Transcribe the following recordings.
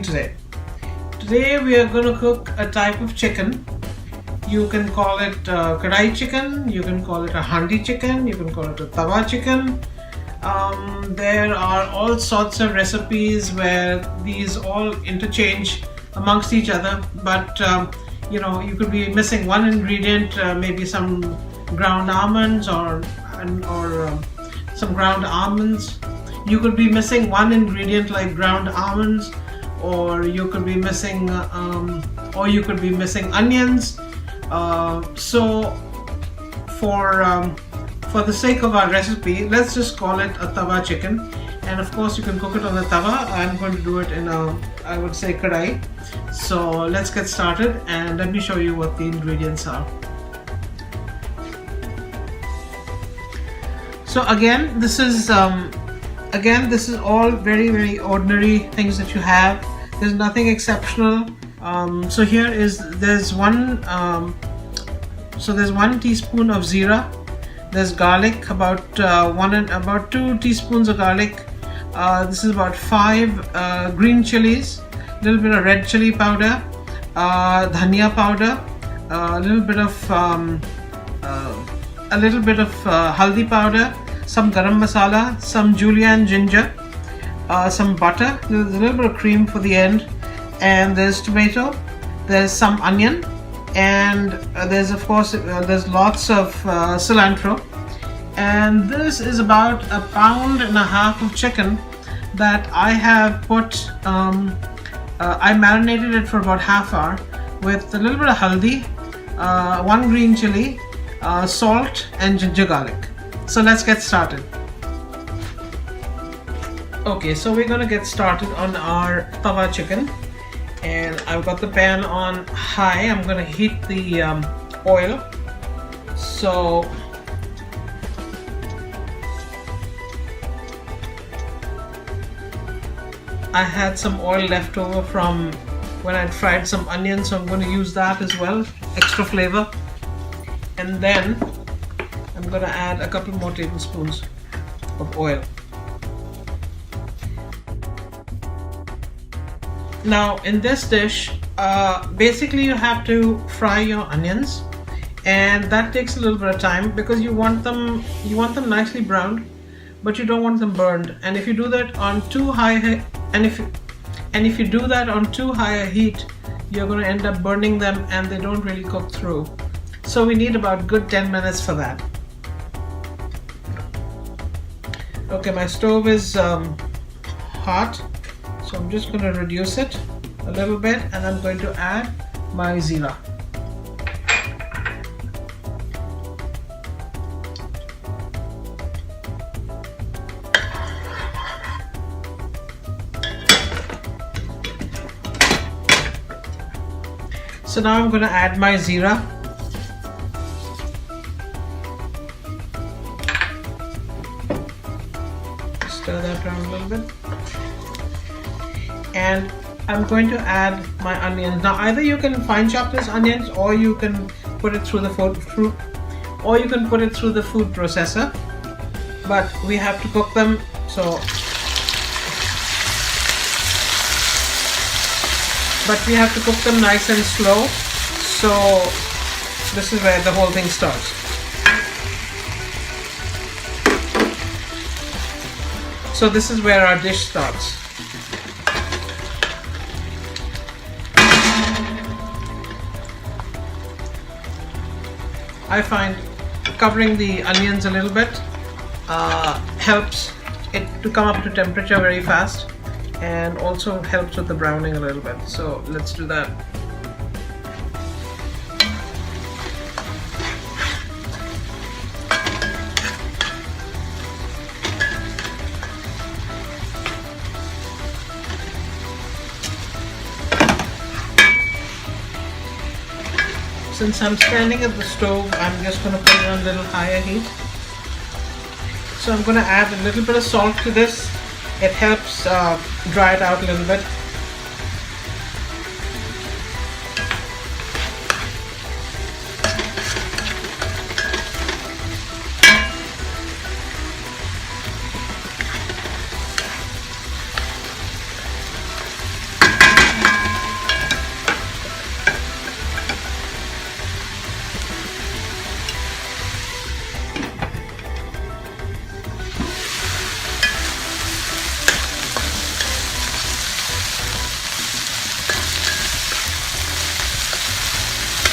today? Today we are going to cook a type of chicken. You can call it kadai chicken, you can call it a handi chicken, you can call it a tawa chicken. There are all sorts of recipes where these all interchange amongst each other, but you know, you could be missing one ingredient, maybe some ground almonds or some ground almonds. You could be missing one ingredient like ground almonds, or you could be missing onions. So for the sake of our recipe, let's just call it a tawa chicken. And of course you can cook it on the tawa. I'm going to do it in a, I would say, kadai. So let's get started and let me show you what the ingredients are. So again, this is all very ordinary things that you have. There's nothing exceptional. So here there's one teaspoon of zira. There's garlic, about 2 teaspoons of garlic. This is about 5 green chilies, a little bit of red chili powder, dhania powder, a little bit of haldi powder, some garam masala, some julienne ginger, some butter. There's a little bit of cream for the end, and there's tomato. There's some onion, and there's of course there's lots of cilantro. And this is about 1.5 pounds of chicken that I have put. I marinated it for about half hour with a little bit of haldi, 1 green chili, salt, and ginger garlic. So let's get started. Okay, so we're gonna get started on our tawa chicken, and I've got the pan on high. I'm gonna heat the oil. So I had some oil left over from when I'd fried some onions, so I'm going to use that as well, extra flavor. And then I'm going to add a couple more tablespoons of oil. Now in this dish, basically you have to fry your onions, and that takes a little bit of time because you want them nicely browned, but you don't want them burned. And if you do that on too high if you do that on too high a heat, you're going to end up burning them and they don't really cook through. So we need about good 10 minutes for that. Okay, my stove is hot, so I'm just going to reduce it a little bit, and I'm going to add my zira. So now I'm going to add my zira. Stir that around a little bit. And I'm going to add my onions. Now either you can fine chop these onions, or you can put it through the food processor. But we have to cook them, but we have to cook them nice and slow. So this is where the whole thing starts. So this is where our dish starts. I find covering the onions a little bit helps it to come up to temperature very fast, and also helps with the browning a little bit. So let's do that. Since I'm standing at the stove, I'm just going to put it on a little higher heat. So I'm going to add a little bit of salt to this. It helps dry it out a little bit.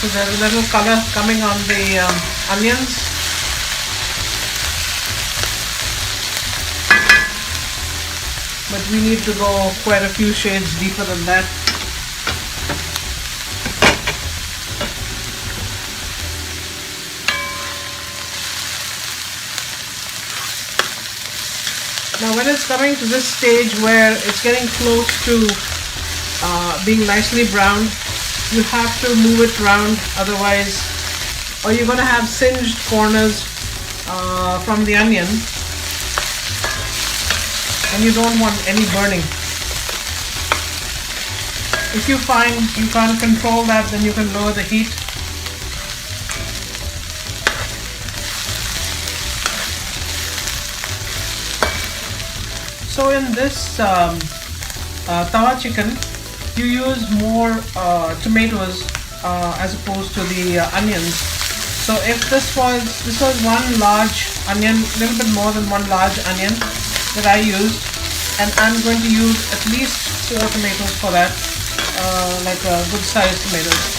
So there's a little color coming on the onions. But we need to go quite a few shades deeper than that. Now when it's coming to this stage where it's getting close to being nicely browned, you have to move it around, otherwise, or you're going to have singed corners from the onion, and you don't want any burning. If you find you can't control that, then you can lower the heat. So in this tawa chicken, you use more tomatoes as opposed to the onions. So if this was one large onion, a little bit more than one large onion that I used, and I'm going to use at least 4 tomatoes for that, like good sized tomatoes.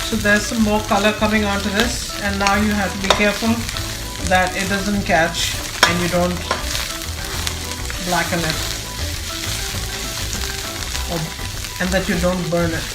So there's some more color coming onto this, and now you have to be careful that it doesn't catch and you don't blacken it, and that you don't burn it.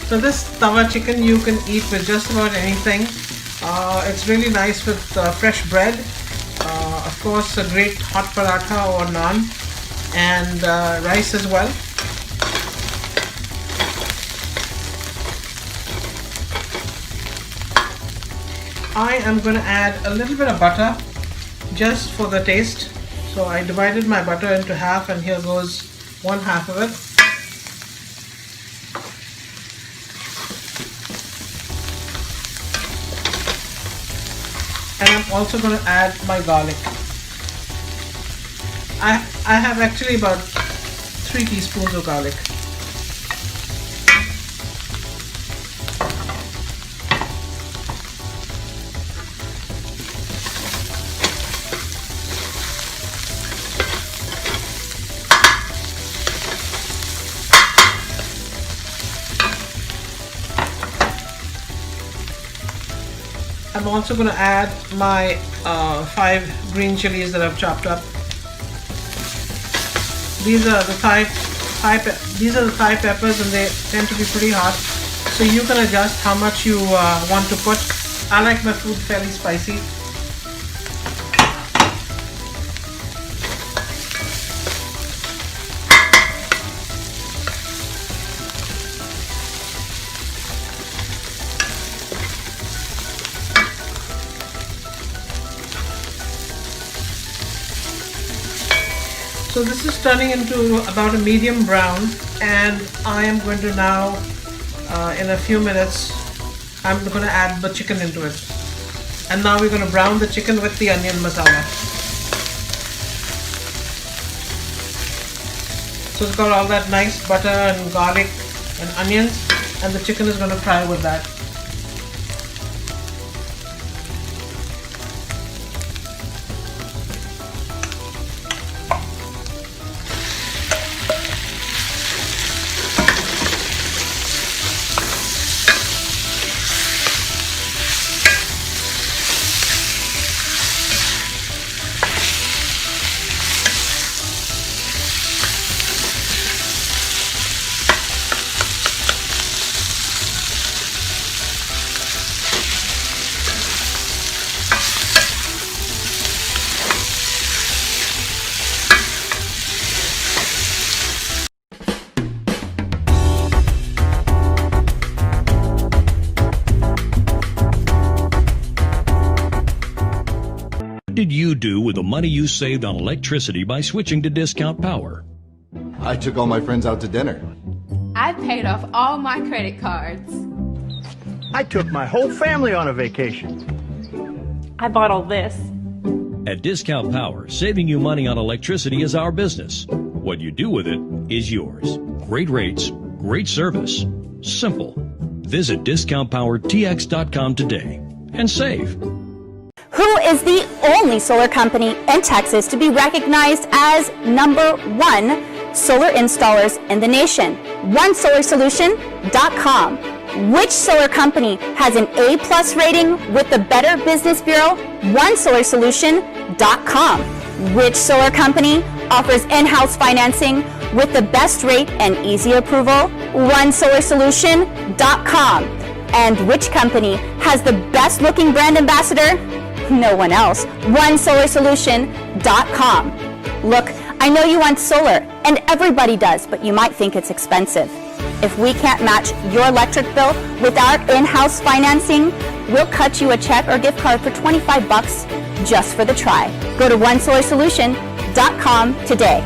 So this tawa chicken you can eat with just about anything. It's really nice with fresh bread, of course a great hot paratha or naan, and rice as well. I am going to add a little bit of butter just for the taste. So I divided my butter into half, and here goes 1/2 of it. And I'm also going to add my garlic. I have actually about 3 teaspoons of garlic. I'm also going to add my 5 green chilies that I've chopped up. These are the Thai peppers, and they tend to be pretty hot. So you can adjust how much you want to put. I like my food fairly spicy. So this is turning into about a medium brown, and I am going to now, in a few minutes, I'm going to add the chicken into it. And now we're going to brown the chicken with the onion masala. So it's got all that nice butter and garlic and onions, and the chicken is going to fry with that. What did you do with the money you saved on electricity by switching to Discount Power? I took all my friends out to dinner. I paid off all my credit cards. I took my whole family on a vacation. I bought all this. At Discount Power, saving you money on electricity is our business. What you do with it is yours. Great rates, great service. Simple. Visit discountpowertx.com today and save. Who is the only solar company in Texas to be recognized as #1 solar installers in the nation? OneSolarSolution.com. Which solar company has an A+ rating with the Better Business Bureau? OneSolarSolution.com. Which solar company offers in-house financing with the best rate and easy approval? OneSolarSolution.com. And which company has the best looking brand ambassador? No one else. OneSolarSolution.com. Look, I know you want solar, and everybody does, but you might think it's expensive. If we can't match your electric bill with our in-house financing, we'll cut you a check or gift card for $25 just for the try. Go to OneSolarSolution.com today.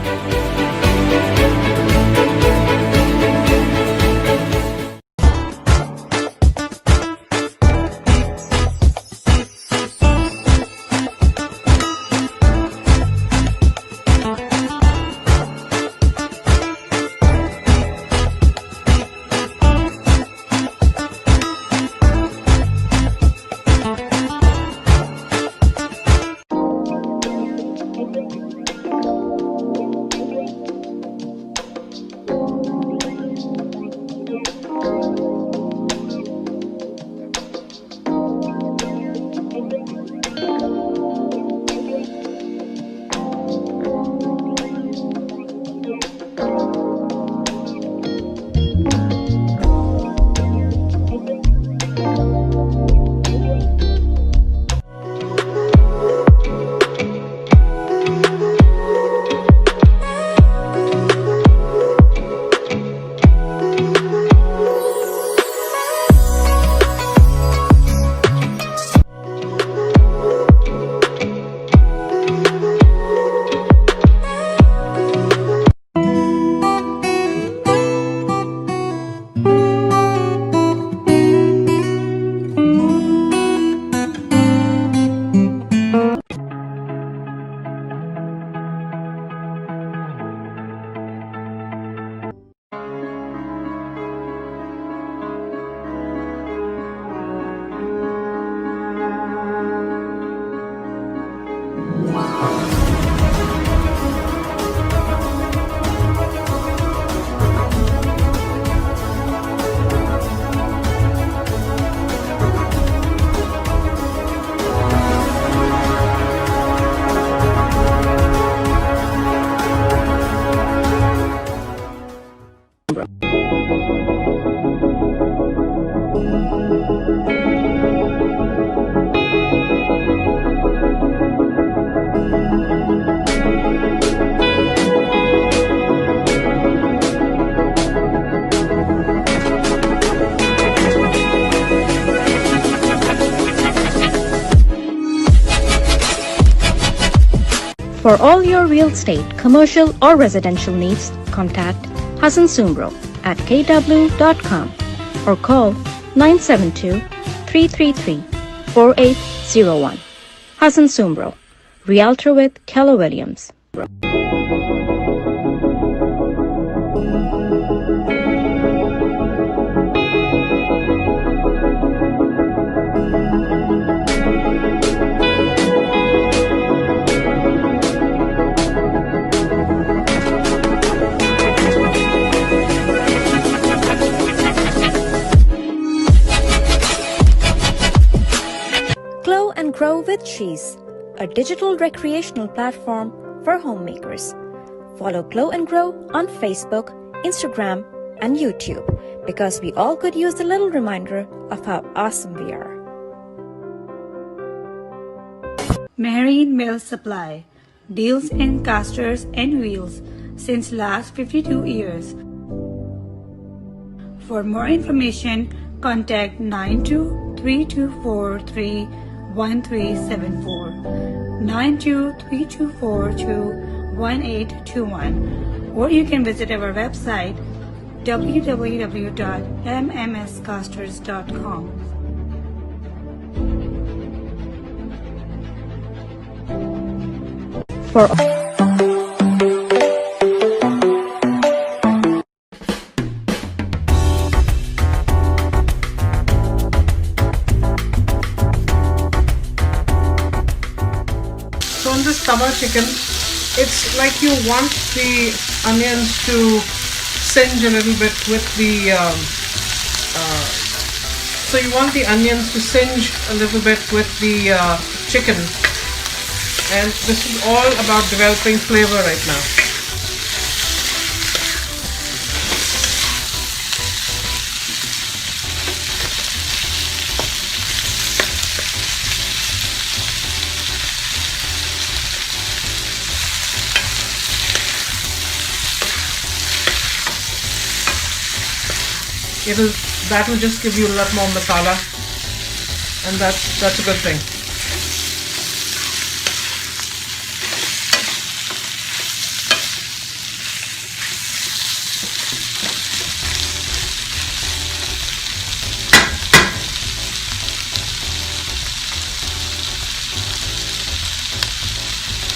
For all your real estate, commercial or residential needs, contact Hassan Sumbro at kw.com or call 972-333-4801. Hassan Sumbro, Realtor with Keller Williams. Glow and Grow with Cheese, a digital recreational platform for homemakers. Follow Glow and Grow on Facebook, Instagram, and YouTube because we all could use a little reminder of how awesome we are. Marine Mill Supply deals in casters and wheels since last 52 years. For more information, contact 92-3243-1374. 9232421821, or you can visit our website www.mmscasters.com. For So on this tawa chicken, it's like you want the onions to singe a little bit with the so you want the onions to singe a little bit with the chicken, and this is all about developing flavor right now. That will just give you a lot more masala, and that's a good thing.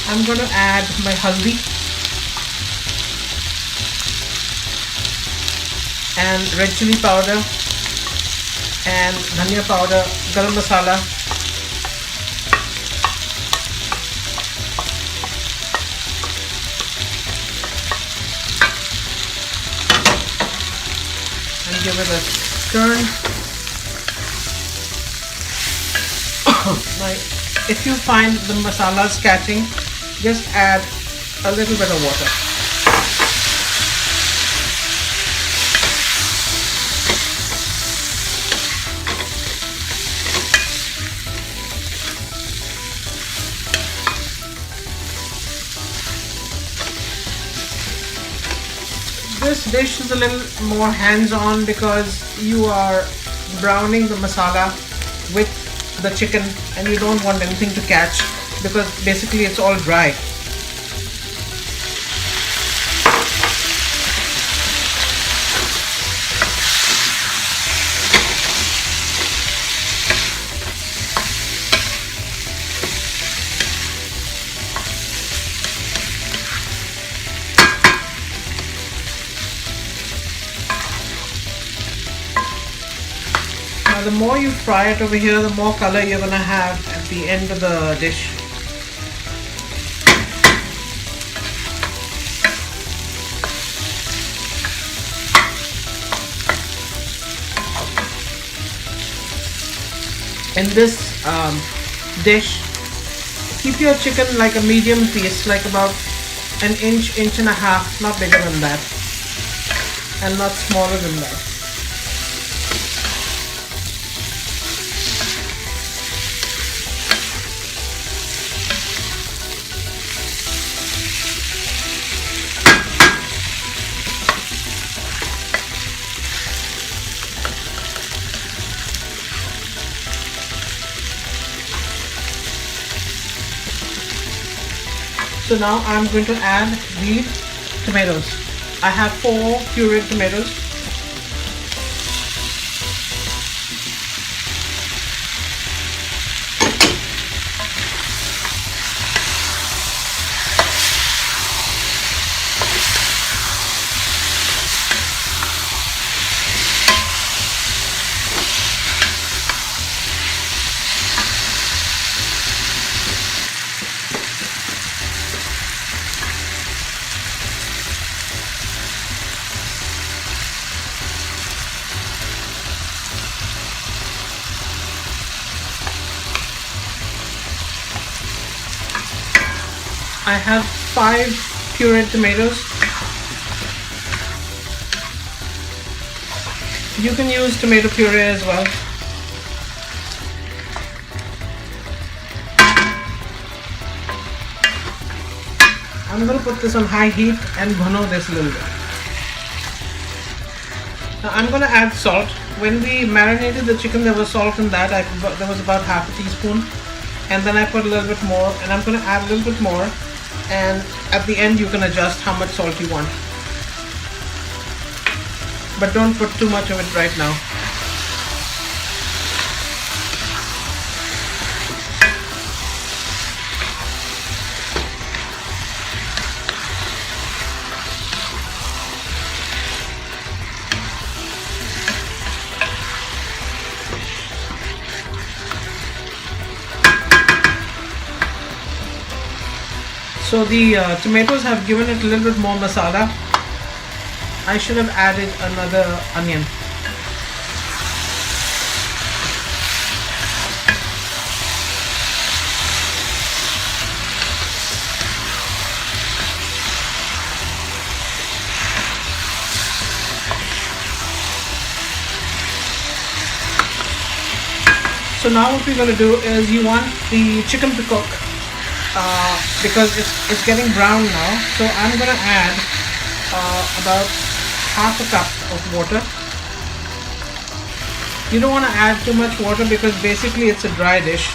I'm going to add my haldi and red chili powder and dhania powder, garam masala, and give it a turn. Now, if you find the masalas catching, just add a little bit of water. This dish is a little more hands-on because you are browning the masala with the chicken and you don't want anything to catch because basically it's all dry. Now the more you fry it over here, the more color you're going to have at the end of the dish. In this dish, keep your chicken like a medium piece, like about an inch, inch and a half, not bigger than that, and not smaller than that. So now I'm going to add the tomatoes. I have 4 pureed tomatoes. I have 5 pureed tomatoes. You can use tomato puree as well. I'm going to put this on high heat and bhano this a little bit. Now I'm going to add salt. When we marinated the chicken, there was salt in that. There was about half a teaspoon. and then I put a little bit more, and I'm going to add a little bit more, and at the end you can adjust how much salt you want, but don't put too much of it right now. So the tomatoes have given it a little bit more masala. I should have added another onion. So now what we're going to do is, you want the chicken to cook. Because it's getting brown now, so I'm going to add about half a cup of water. You don't want to add too much water because basically it's a dry dish,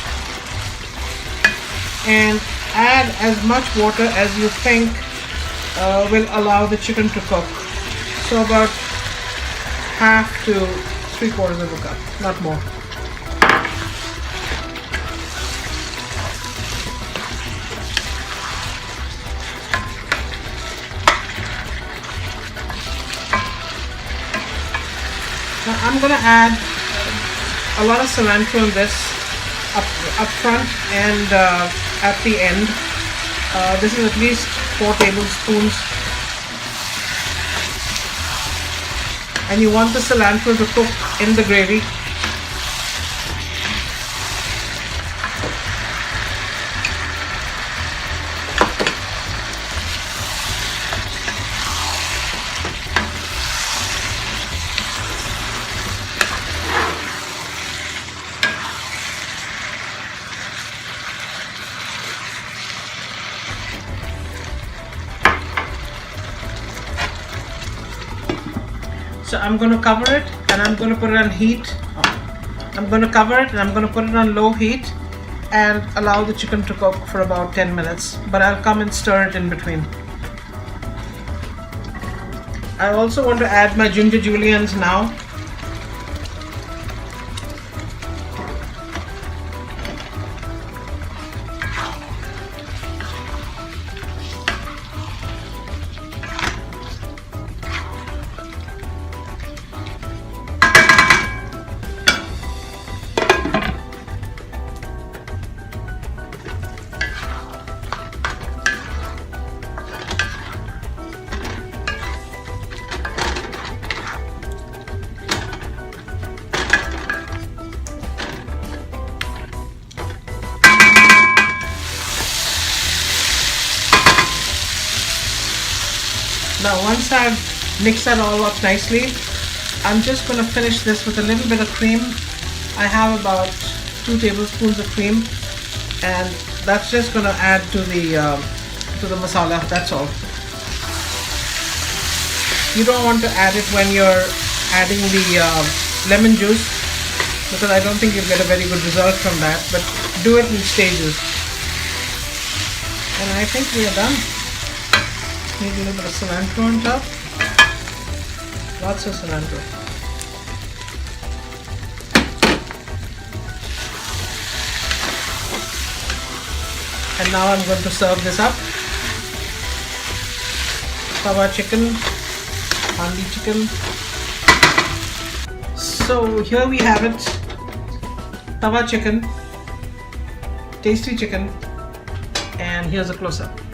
and add as much water as you think will allow the chicken to cook. So about half to 3/4 of a cup, not more. Now I'm going to add a lot of cilantro in this up front and at the end. This is at least 4 tablespoons. And you want the cilantro to cook in the gravy. So I'm going to cover it and I'm going to put it on heat. I'm going to cover it and I'm going to put it on low heat and allow the chicken to cook for about 10 minutes. But I'll come and stir it in between. I also want to add my ginger juliennes now. Now once I've mixed that all up nicely, I'm just going to finish this with a little bit of cream. I have about 2 tablespoons of cream, and that's just going to add to the masala, that's all. You don't want to add it when you're adding the lemon juice, because I don't think you'll get a very good result from that, but do it in stages. And I think we are done. Need a little bit of cilantro on top. Lots of cilantro. And now I'm going to serve this up. Tawa chicken, Chandi chicken. So here we have it. Tawa chicken, tasty chicken, and here's a close-up.